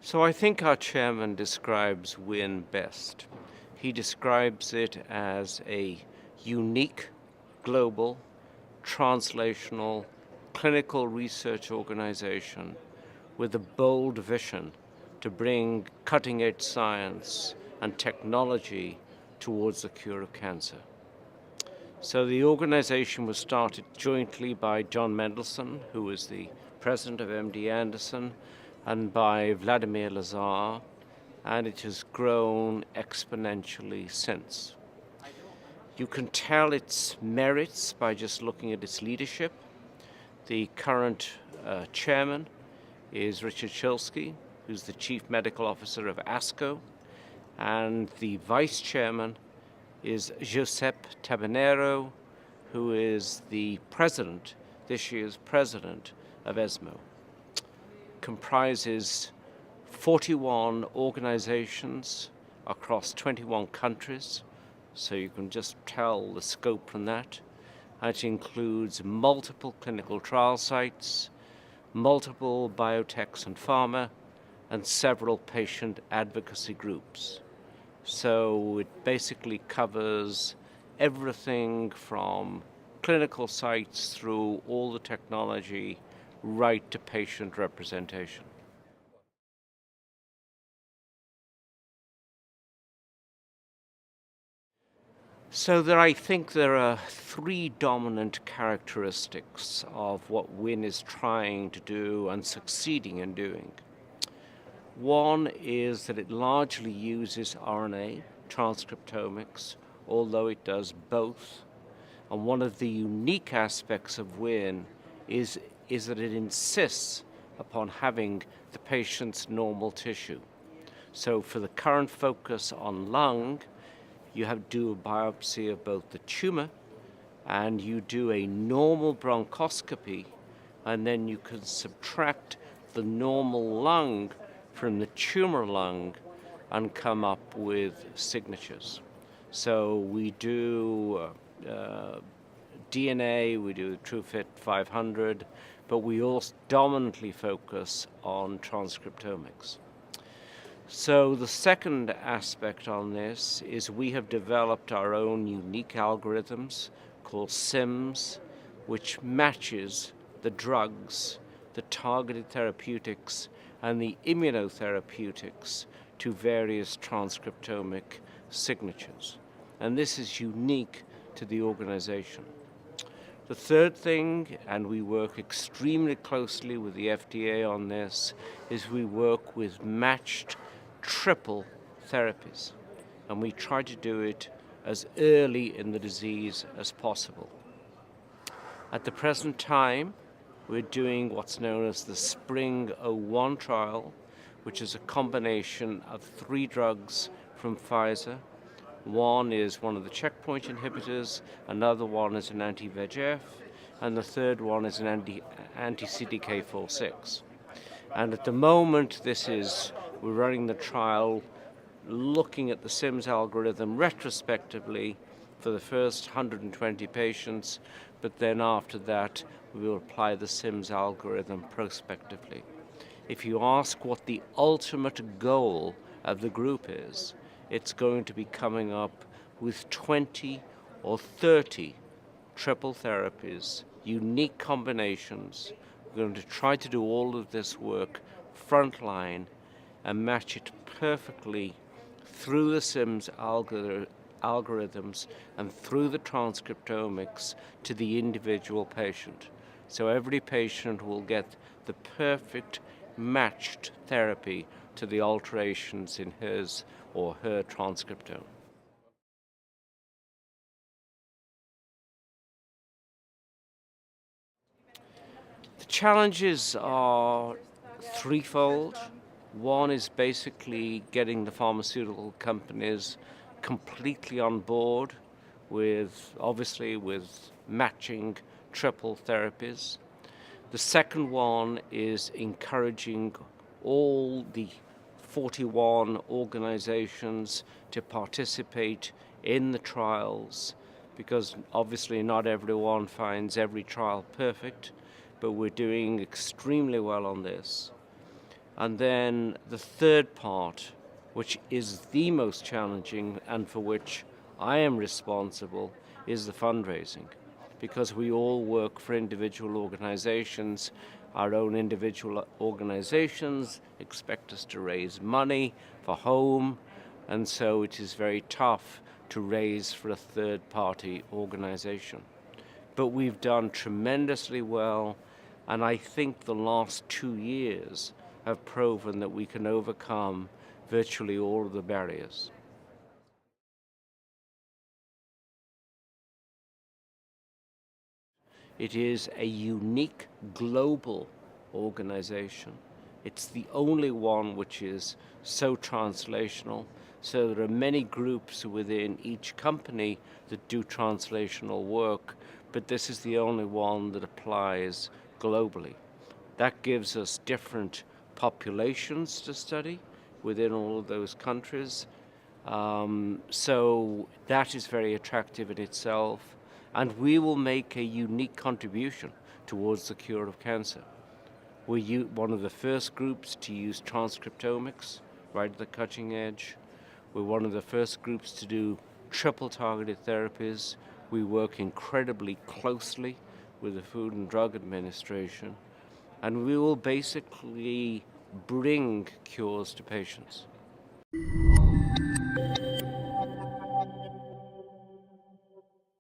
So I think our chairman describes WIN best. He describes it as a unique, global, translational, clinical research organization with a bold vision to bring cutting-edge science and technology towards the cure of cancer. So the organization was started jointly by John Mendelsohn, who is the president of MD Anderson, and by Vladimir Lazar, and it has grown exponentially since. You can tell its merits by just looking at its leadership. The current chairman is Richard Shilsky, who's the chief medical officer of ASCO, and the vice chairman is Giuseppe Tabanero, who is the president, this year's president of ESMO. Comprises 41 organizations across 21 countries, so you can just tell the scope from that. It includes multiple clinical trial sites, multiple biotechs and pharma, and several patient advocacy groups. So it basically covers everything from clinical sites through all the technology right to patient representation. So I think there are three dominant characteristics of what WIN is trying to do and succeeding in doing. One is that it largely uses RNA transcriptomics, although it does both. And one of the unique aspects of WIN is that it insists upon having the patient's normal tissue. So for the current focus on lung, you have to do a biopsy of both the tumor and you do a normal bronchoscopy, and then you can subtract the normal lung from the tumor lung and come up with signatures. So we do DNA, we do TrueFit 500, but we also dominantly focus on transcriptomics. So the second aspect on this is we have developed our own unique algorithms called SIMS, which matches the drugs, the targeted therapeutics, and the immunotherapeutics to various transcriptomic signatures. And this is unique to the organization. The third thing, and we work extremely closely with the FDA on this, is we work with matched triple therapies. And we try to do it as early in the disease as possible. At the present time, we're doing what's known as the Spring 01 trial, which is a combination of 3 drugs from Pfizer. One is one of the checkpoint inhibitors, another one is an anti-VEGF, and the third one is an anti-CDK4/6. And at the moment, we're running the trial looking at the SIMS algorithm retrospectively for the first 120 patients, but then after that, we will apply the SIMS algorithm prospectively. If you ask what the ultimate goal of the group is, it's going to be coming up with 20 or 30 triple therapies, unique combinations. We're going to try to do all of this work frontline and match it perfectly through the SIMS algorithms and through the transcriptomics to the individual patient. So every patient will get the perfect matched therapy to the alterations in his or her transcriptome. The challenges are threefold. One is basically getting the pharmaceutical companies completely on board with matching triple therapies. The second one is encouraging all the 41 organizations to participate in the trials, because obviously not everyone finds every trial perfect, but we're doing extremely well on this. And then the third part, which is the most challenging and for which I am responsible, is the fundraising. Because we all work for individual organizations, our own individual organizations expect us to raise money for home, and so it is very tough to raise for a third-party organization. But we've done tremendously well, and I think the last 2 years have proven that we can overcome virtually all of the barriers. It is a unique global organization. It's the only one which is so translational. So there are many groups within each company that do translational work, but this is the only one that applies globally. That gives us different populations to study within all of those countries. So that is very attractive in itself, and we will make a unique contribution towards the cure of cancer. We're one of the first groups to use transcriptomics right at the cutting edge. We're one of the first groups to do triple targeted therapies. We work incredibly closely with the Food and Drug Administration, and we will basically bring cures to patients.